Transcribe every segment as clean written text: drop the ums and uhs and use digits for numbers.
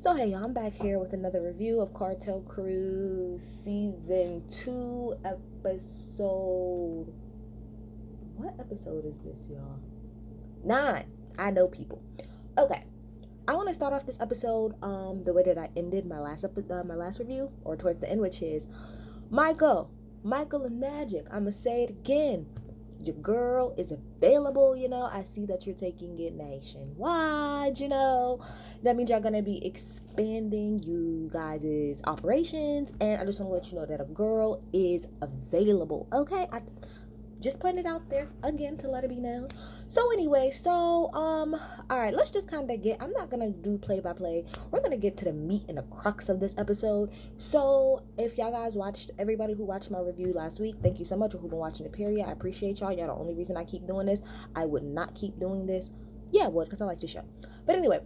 So hey y'all, I'm back here with another review of Cartel Cruise Season 2 episode... What episode is this, y'all? 9. I know people. Okay. I want to start off this episode the way that I ended my last review, or towards the end, which is Michael and Magic. I'ma say it again. Your girl is available, I see that you're taking it nationwide, that means you're gonna be expanding you guys' operations, and I just want to let you know that a girl is available. Okay, I just putting it out there again to let it be known. So anyway, all right, let's just kind of I'm not gonna do play by play. We're gonna get to the meat and the crux of this episode. So if y'all guys everybody who watched my review last week, thank you so much, or who've been watching it, period. I appreciate y'all. Y'all the only reason I keep doing this. I would not keep doing this. Yeah, I would, because I like the show. But anyway,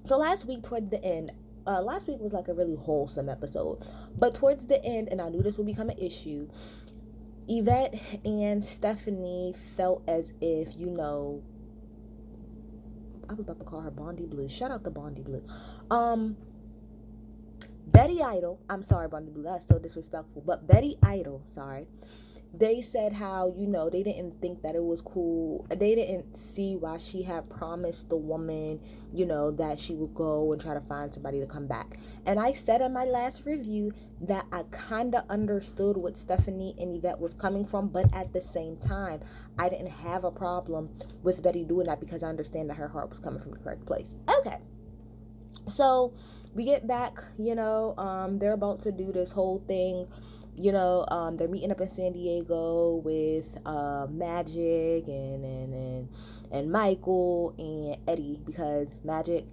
so last week towards the end, last week was like a really wholesome episode, but towards the end, and I knew this would become an issue, Yvette and Stephanie felt as if, I was about to call her Bondi Blue. Shout out to Bondi Blue. Betty Idol, I'm sorry, Bondi Blue, that's so disrespectful, but Betty Idol, sorry, they said how, they didn't think that it was cool. They didn't see why she had promised the woman, that she would go and try to find somebody to come back. And I said in my last review that I kind of understood what Stephanie and Yvette was coming from, but at the same time, I didn't have a problem with Betty doing that because I understand that her heart was coming from the correct place. Okay. So we get back, they're about to do this whole thing. They're meeting up in San Diego with Magic and Michael and Eddie, because Magic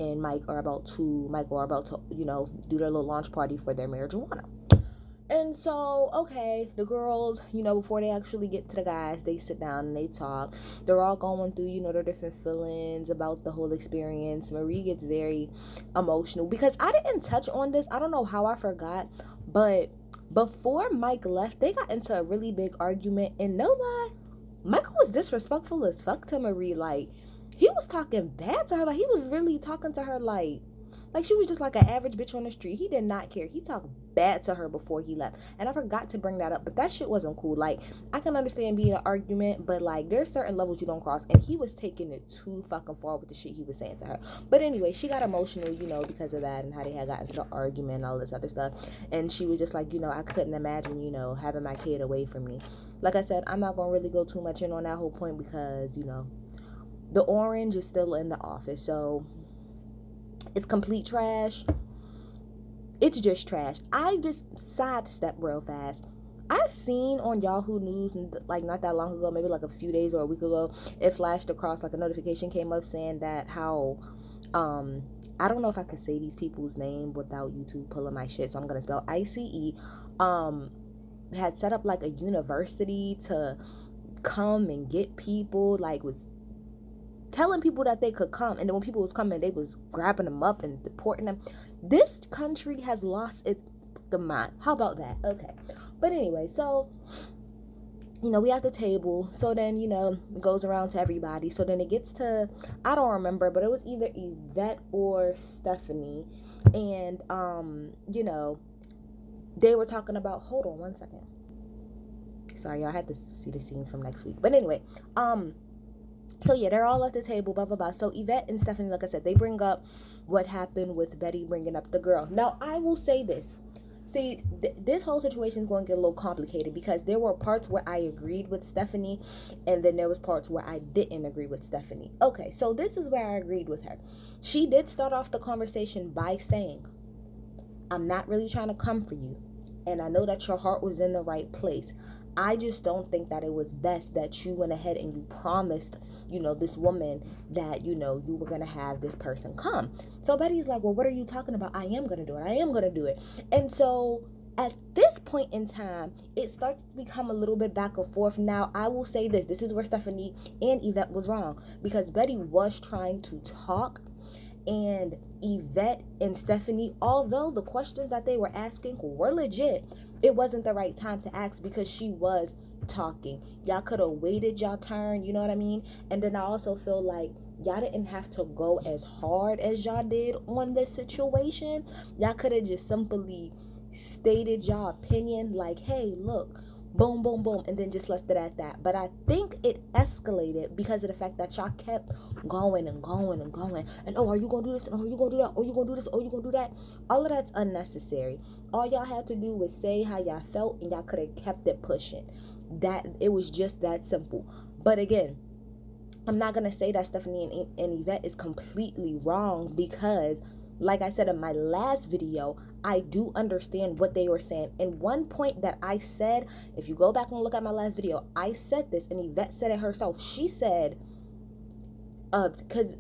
and Michael are about to do their little launch party for their marijuana. And so, okay, the girls, before they actually get to the guys, they sit down and they talk. They're all going through, their different feelings about the whole experience. Marie gets very emotional because I didn't touch on this. I don't know how I forgot, but before Mike left, they got into a really big argument, and no lie, Michael was disrespectful as fuck to Marie. Like, he was talking bad to her. Like, he was really talking to her like she was just like an average bitch on the street. He did not care. He talked bad to her before he left. And I forgot to bring that up, but that shit wasn't cool. Like, I can understand being an argument, but like, there's certain levels you don't cross, and he was taking it too fucking far with the shit he was saying to her. But anyway, she got emotional, because of that and how they had gotten into the argument and all this other stuff. And she was just like, I couldn't imagine, having my kid away from me. Like I said, I'm not gonna really go too much in on that whole point because, the orange is still in the office, so it's complete trash. It's just trash. I just sidestep real fast. I seen on Yahoo News, like not that long ago, maybe like a few days or a week ago, it flashed across, like a notification came up saying that how, I don't know if I could say these people's name without YouTube pulling my shit, so I'm going to spell ICE, had set up like a university to come and get people, like was telling people that they could come, and then when people was coming, they was grabbing them up and deporting them. This country has lost its mind. How about that? Okay. But anyway, so we at the table, so then it goes around to everybody. So then it gets to, I don't remember, but it was either Yvette or Stephanie, and they were talking about, hold on one second, sorry y'all, I had to see the scenes from next week. But anyway, so yeah, they're all at the table, blah, blah, blah. So Yvette and Stephanie, like I said, they bring up what happened with Betty bringing up the girl. Now, I will say this. See, this whole situation is going to get a little complicated because there were parts where I agreed with Stephanie, and then there was parts where I didn't agree with Stephanie. Okay, so this is where I agreed with her. She did start off the conversation by saying, I'm not really trying to come for you, and I know that your heart was in the right place. I just don't think that it was best that you went ahead and you promised, this woman that, you were going to have this person come. So Betty's like, well, what are you talking about? I am going to do it. I am going to do it. And so at this point in time, it starts to become a little bit back and forth. Now, I will say this. This is where Stephanie and Yvette was wrong, because Betty was trying to talk, and Yvette and Stephanie, although the questions that they were asking were legit, it wasn't the right time to ask because she was talking. Y'all could have waited y'all turn, you know what I mean? And then I also feel like y'all didn't have to go as hard as y'all did on this situation. Y'all could have just simply stated y'all opinion, like, hey, look, boom, boom, boom, and then just left it at that. But I think it escalated because of the fact that y'all kept going and going and going. And, oh, are you going to do this? And, oh, are you going to do that? Oh, you going to do this? Oh, you going to do that? All of that's unnecessary. All y'all had to do was say how y'all felt, and y'all could have kept it pushing. That it was just that simple. But again, I'm not going to say that Stephanie and Yvette is completely wrong, because like I said in my last video, I do understand what they were saying. And one point that I said, if you go back and look at my last video, I said this, and Yvette said it herself. She said, because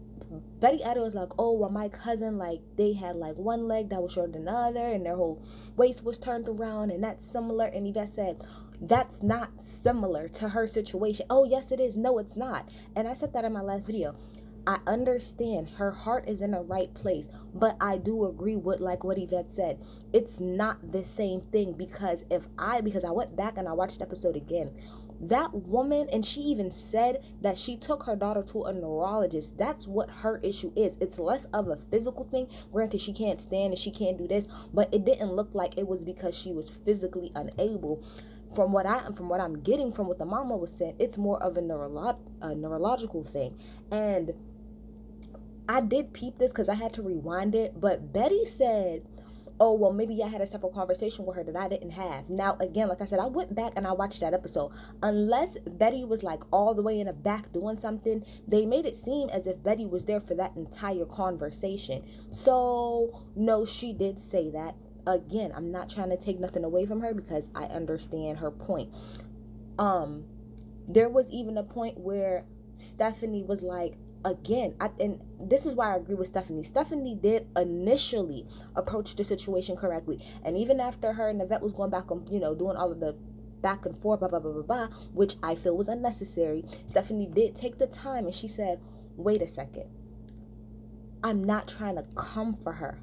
Betty Idol was like, oh, well, my cousin, like, they had like one leg that was shorter than the other, and their whole waist was turned around, and that's similar. And Yvette said, that's not similar to her situation. Oh, yes, it is. No, it's not. And I said that in my last video. I understand her heart is in the right place, but I do agree with like what Yvette said. It's not the same thing, because I went back and I watched the episode again. That woman, and she even said that she took her daughter to a neurologist. That's what her issue is. It's less of a physical thing. Granted, she can't stand and she can't do this, but it didn't look like it was because she was physically unable. From what I'm getting from what the mama was saying, it's more of a neurological thing. And I did peep this because I had to rewind it, but Betty said, oh, well, maybe I had a separate conversation with her that I didn't have. Now, again, like I said, I went back and I watched that episode. Unless Betty was like all the way in the back doing something, they made it seem as if Betty was there for that entire conversation. So, no, she did say that. Again, I'm not trying to take nothing away from her because I understand her point. There was even a point where Stephanie was like, again, and this is why I agree with Stephanie. Stephanie did initially approach the situation correctly. And even after her and Yvette was going back on, doing all of the back and forth, blah, blah, blah, blah, blah, which I feel was unnecessary, Stephanie did take the time and she said, wait a second. I'm not trying to come for her.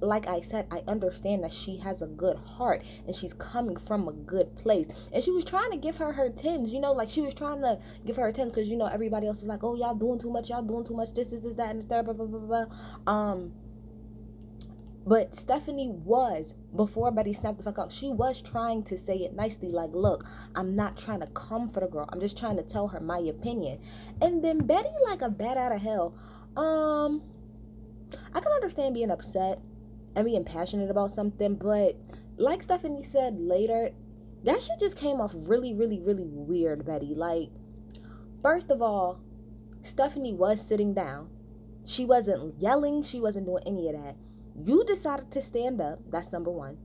Like I said, I understand that she has a good heart and she's coming from a good place. And she was trying to give her 10s, like she was trying to give her 10s because, everybody else is like, oh, y'all doing too much, this, that, and the third, blah, blah, blah, blah. But Stephanie was, before Betty snapped the fuck out, she was trying to say it nicely, like, look, I'm not trying to come for the girl. I'm just trying to tell her my opinion. And then Betty, like a bat out of hell, I can understand being upset and being passionate about something, but like Stephanie said later, that shit just came off really, really, really weird, Betty. Like, first of all, Stephanie was sitting down. She wasn't yelling. She wasn't doing any of that. You decided to stand up. That's number one.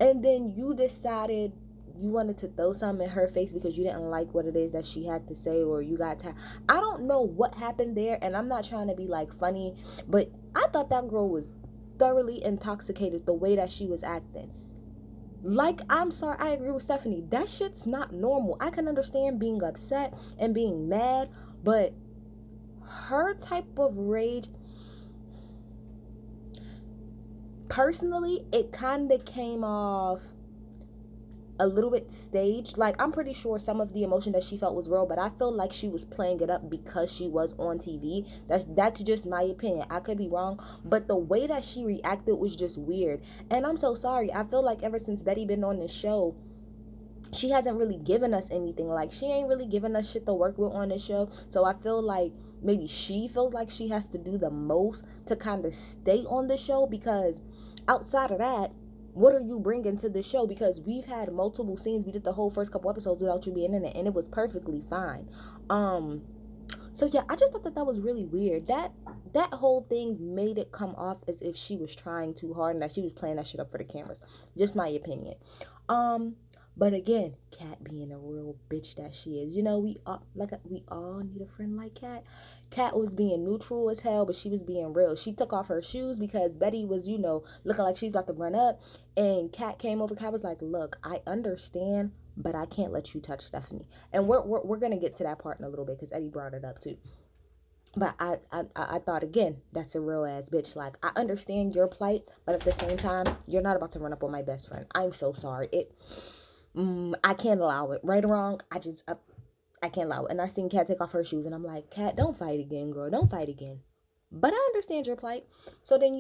And then you decided you wanted to throw something in her face because you didn't like what it is that she had to say, or you got tired. I don't know what happened there, and I'm not trying to be like funny, but I thought that girl was thoroughly intoxicated the way that she was acting. Like, I'm sorry, I agree with Stephanie. That shit's not normal. I can understand being upset and being mad, but her type of rage, personally, it kind of came off a little bit staged. Like, I'm pretty sure some of the emotion that she felt was real, but I feel like she was playing it up because she was on TV. That's just my opinion. I could be wrong, but the way that she reacted was just weird. And I'm so sorry. I feel like ever since Betty been on this show, she hasn't really given us anything. Like, she ain't really given us shit to work with on this show. So I feel like maybe she feels like she has to do the most to kind of stay on the show, because outside of that, what are you bringing to the show? Because we've had multiple scenes. We did the whole first couple episodes without you being in it, and it was perfectly fine. So yeah, I just thought that was really weird. That whole thing made it come off as if she was trying too hard and that she was playing that shit up for the cameras. Just my opinion. But again, Kat being a real bitch that she is. We all need a friend like Kat. Kat was being neutral as hell, but she was being real. She took off her shoes because Betty was, looking like she's about to run up. And Kat came over. Kat was like, look, I understand, but I can't let you touch Stephanie. And we're going to get to that part in a little bit because Eddie brought it up too. But I thought, again, that's a real ass bitch. Like, I understand your plight, but at the same time, you're not about to run up on my best friend. I'm so sorry. I can't allow it. Right or wrong, I can't lie. And I seen Kat take off her shoes, and I'm like, Kat, don't fight again, girl. Don't fight again. But I understand your plight. So then,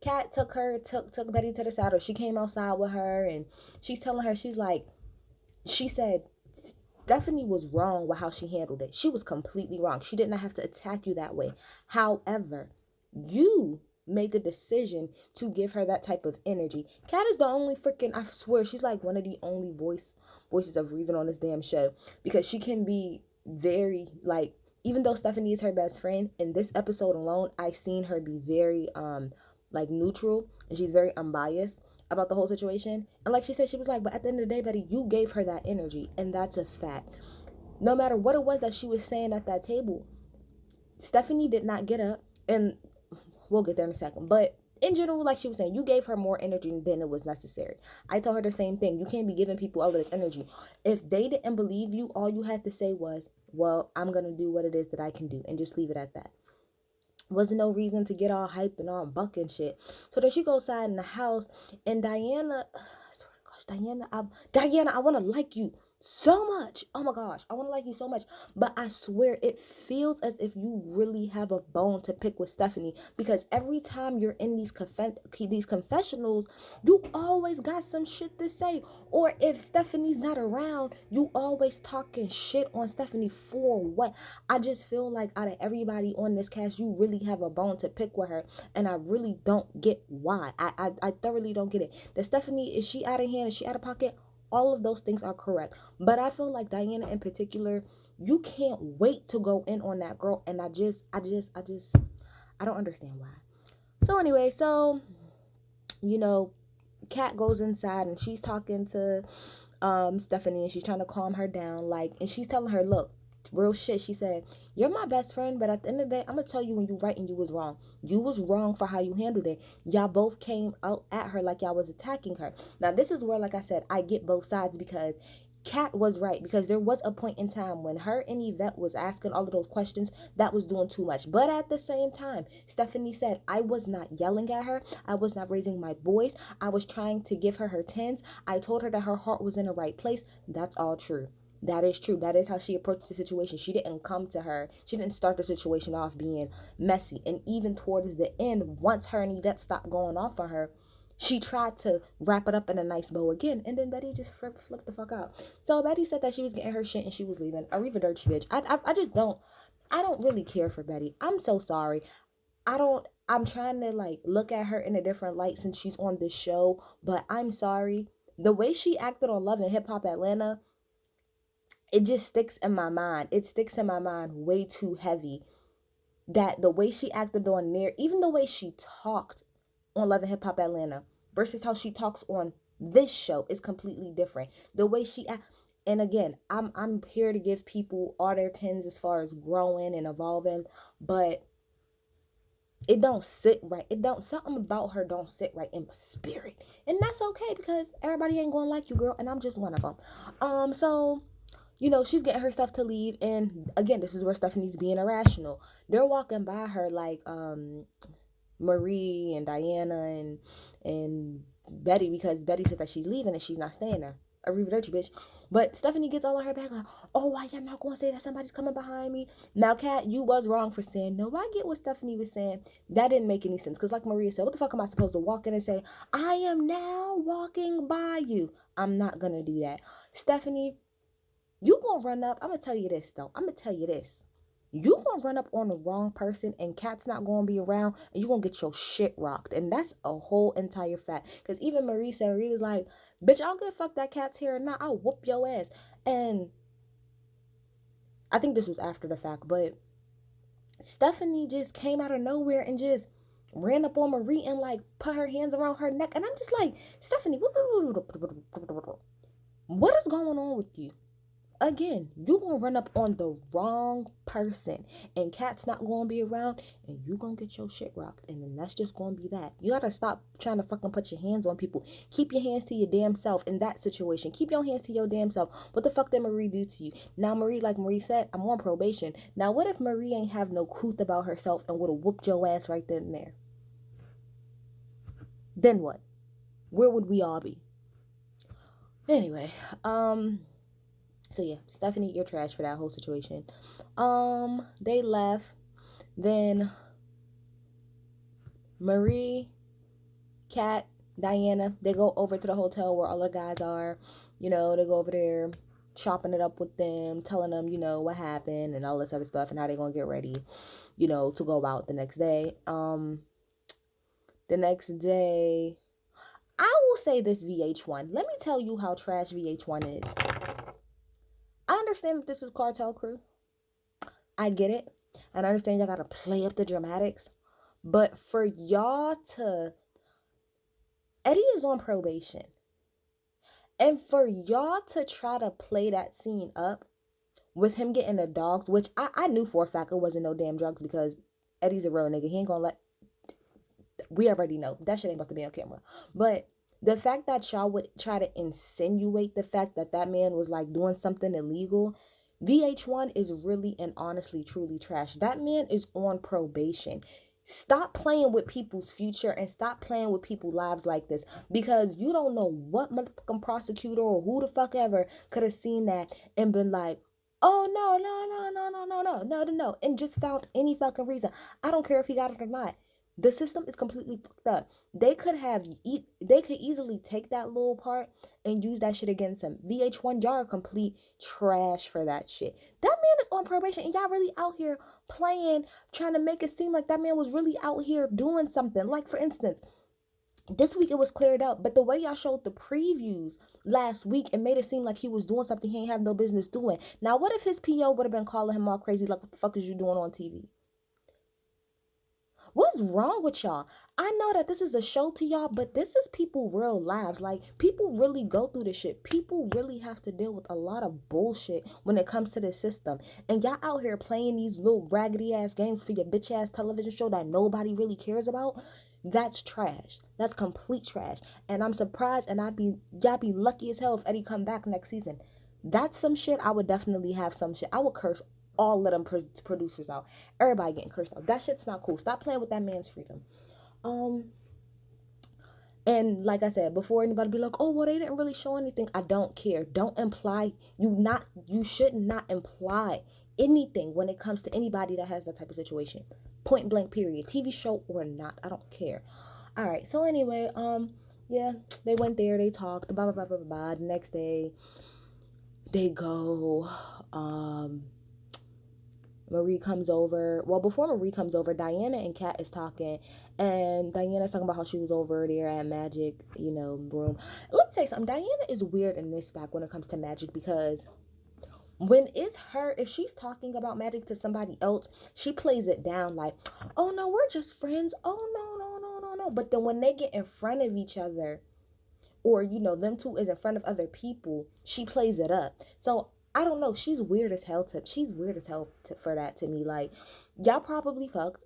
Kat took Betty to the side, or she came outside with her, and she's telling her, she said Stephanie was wrong with how she handled it. She was completely wrong. She did not have to attack you that way. However, you made the decision to give her that type of energy. Kat is the only freaking, I swear, she's like one of the only voices of reason on this damn show, because she can be very, like, even though Stephanie is her best friend, in this episode alone, I seen her be very like neutral, and she's very unbiased about the whole situation. And like she said, she was like, but at the end of the day, Betty, you gave her that energy, and that's a fact. No matter what it was that she was saying at that table, Stephanie did not get up, and we'll get there in a second. But in general, like she was saying, you gave her more energy than it was necessary. I told her the same thing. You can't be giving people all of this energy. If they didn't believe you, all you had to say was, well, I'm going to do what it is that I can do, and just leave it at that. Wasn't no reason to get all hype and all buck and shit. So then she goes inside in the house, and Diana, I swear to gosh, Diana, I want to like you so much. Oh my gosh, I want to like you so much. But I swear, it feels as if you really have a bone to pick with Stephanie, because every time you're in these confessionals, you always got some shit to say. Or if Stephanie's not around, you always talking shit on Stephanie for what? I just feel like out of everybody on this cast, you really have a bone to pick with her, and I really don't get why. I thoroughly don't get it. The Stephanie, is she out of hand? Is she out of pocket? All of those things are correct. But I feel like Diana in particular, you can't wait to go in on that girl. And I don't understand why. So anyway, Kat goes inside, and she's talking to Stephanie, and she's trying to calm her down. Like, and she's telling her, look, real shit. She said, you're my best friend, but at the end of the day, I'm gonna tell you when you right and you was wrong. You was wrong for how you handled it. Y'all both came out at her like y'all was attacking her. Now this is where, like I said, I get both sides, because Kat was right, because there was a point in time when her and Yvette was asking all of those questions that was doing too much. But at the same time, Stephanie said, I was not yelling at her. I was not raising my voice. I was trying to give her her tens. I told her that her heart was in the right place. That's all true. That is true. That is how she approached the situation. She didn't come to her. She didn't start the situation off being messy. And even towards the end, once her and Yvette stopped going off on her, she tried to wrap it up in a nice bow again. And then Betty just flipped the fuck out. So Betty said that she was getting her shit and she was leaving. Arrivederci, bitch. I don't really care for Betty. I'm so sorry. I'm trying to like look at her in a different light since she's on this show. But I'm sorry. The way she acted on Love and Hip Hop Atlanta, it just sticks in my mind. It sticks in my mind way too heavy. That the way she acted on there, even the way she talked on Love and Hip Hop Atlanta versus how she talks on this show is completely different. The way she and again, I'm here to give people all their tens as far as growing and evolving, but it don't sit right. Something about her don't sit right in spirit. And that's okay, because everybody ain't gonna like you, girl, and I'm just one of them. So she's getting her stuff to leave, and again, this is where Stephanie's being irrational. They're walking by her like Marie and Diana and Betty, because Betty said that she's leaving and she's not staying there. Arrivederci, bitch. But Stephanie gets all on her back like, oh, why y'all not gonna say that somebody's coming behind me? Now, Kat, you was wrong for saying no. I get what Stephanie was saying. That didn't make any sense, because like Maria said, what the fuck am I supposed to walk in and say, I am now walking by you? I'm not gonna do that. Stephanie, you gonna run up. I'm gonna tell you this though. You gonna run up on the wrong person, and Kat's not gonna be around, and you gonna get your shit rocked. And that's a whole entire fact. Because even Marie was like, bitch, I don't give a fuck that Kat's here or not. I'll whoop your ass. And I think this was after the fact, but Stephanie just came out of nowhere and just ran up on Marie and like put her hands around her neck. And I'm just like, Stephanie, what is going on with you? Again, you gonna run up on the wrong person, and Kat's not gonna be around, and you gonna get your shit rocked, and then that's just gonna be that. You gotta stop trying to fucking put your hands on people. Keep your hands to your damn self in that situation. Keep your hands to your damn self. What the fuck did Marie do to you? Now Marie, like Marie said, I'm on probation. Now what if Marie ain't have no couth about herself and would have whooped your ass right then and there? Then what? Where would we all be? Anyway, so So yeah, Stephanie, you're trash for that whole situation. They left. Then Marie, Kat, Diana, they go over to the hotel where all the guys are. They go over there chopping it up with them, telling them, what happened and all this other stuff and how they're gonna get ready, to go out the next day. The next day, I will say this VH1. Let me tell you how trash VH1 is. I understand that this is Cartel Crew. I get it. And I understand y'all gotta play up the dramatics. But for y'all to... Eddie is on probation. And for y'all to try to play that scene up with him getting the dogs, which I knew for a fact it wasn't no damn drugs because Eddie's a real nigga. He ain't gonna let... We already know. That shit ain't about to be on camera. But the fact that y'all would try to insinuate the fact that that man was like doing something illegal, VH1 is really and honestly truly trash. That man is on probation. Stop playing with people's future and stop playing with people's lives like this, because you don't know what motherfucking prosecutor or who the fuck ever could have seen that and been like, oh no, and just found any fucking reason. I don't care if he got it or not. The system is completely fucked up. They could easily take that little part and use that shit against him. VH1, y'all are complete trash for that shit. That man is on probation and y'all really out here playing, trying to make it seem like that man was really out here doing something. Like, for instance, this week it was cleared up, but the way y'all showed the previews last week, it made it seem like he was doing something he ain't have no business doing. Now, what if his PO would have been calling him all crazy, like, what the fuck is you doing on TV? What's wrong with y'all? I know that this is a show to y'all, but this is people real lives. Like, people really go through this shit. People really have to deal with a lot of bullshit when it comes to this system. And y'all out here playing these little raggedy ass games for your bitch ass television show that nobody really cares about. That's trash. That's complete trash. And I'm surprised, and y'all be lucky as hell if Eddie come back next season. That's some shit. I would definitely have some shit. I would curse all of them producers out. Everybody getting cursed out. That shit's not cool. Stop playing with that man's freedom. And like I said, before anybody be like, oh, well, they didn't really show anything. I don't care. Don't imply. You should not imply anything when it comes to anybody that has that type of situation. Point blank, period. TV show or not. I don't care. All right. So anyway, yeah, they went there. They talked. Blah, blah, blah, blah, blah. The next day, they go, Marie comes over. Well, before Marie comes over, Diana and Kat is talking. And Diana's talking about how she was over there at Magic, room. Let me tell you something. Diana is weird in this back when it comes to Magic, because when it's her, if she's talking about Magic to somebody else, she plays it down like, oh, no, we're just friends. Oh, no. But then when they get in front of each other, or, them two is in front of other people, she plays it up. So I don't know. She's weird as hell. She's weird as hell for that to me. Like, y'all probably fucked.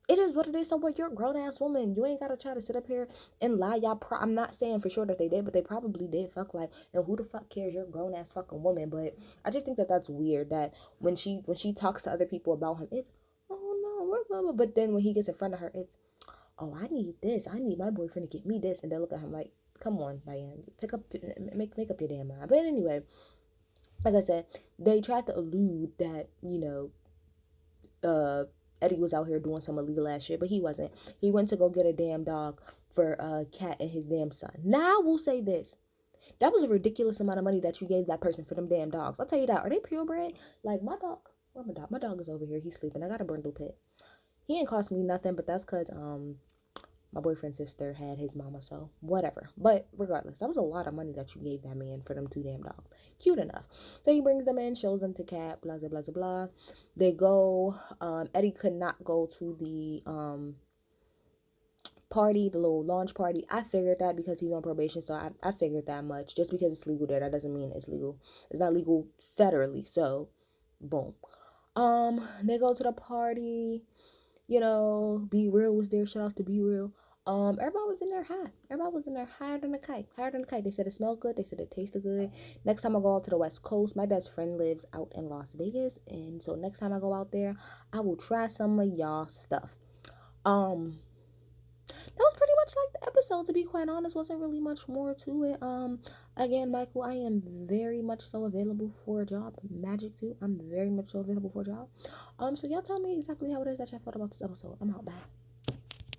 It is what it is. So what? You're a grown ass woman. You ain't gotta try to sit up here and lie. I'm not saying for sure that they did, but they probably did fuck. Like, and who the fuck cares? You're a grown ass fucking woman. But I just think that that's weird. That when she talks to other people about him, it's, oh no, but then when he gets in front of her, it's, oh, I need this. I need my boyfriend to get me this, and they look at him like, come on, Diane, make up your damn mind. But anyway, like I said, they tried to allude that, Eddie was out here doing some illegal ass shit, but he wasn't. He went to go get a damn dog for Cat and his damn son. Now I will say this. That was a ridiculous amount of money that you gave that person for them damn dogs. I'll tell you that. Are they purebred? Like, my dog, where my dog? My dog is over here. He's sleeping. I got a brindle pit. He ain't cost me nothing, but that's because, my boyfriend's sister had his mama, so whatever. But regardless, that was a lot of money that you gave that man for them two damn dogs. Cute enough. So he brings them in, shows them to Cat, blah, blah, blah, blah, blah. They go, Eddie could not go to the party, the little launch party. I figured that because he's on probation, so I figured that much. Just because it's legal there, that doesn't mean it's legal. It's not legal federally, so boom. They go to the party. Be Real was there. Shout out to Be Real. Everybody was in there high. Everybody was in there higher than a kite. Higher than a kite. They said it smelled good. They said it tasted good. Next time I go out to the West Coast, my best friend lives out in Las Vegas, and so next time I go out there, I will try some of y'all stuff. That was pretty much much like the episode, to be quite honest. Wasn't really much more to it. Again, Michael, I am very much so available for a job. Magic too. I'm very much so available for a job. So y'all tell me exactly how it is that y'all felt about this episode. I'm out. Bye.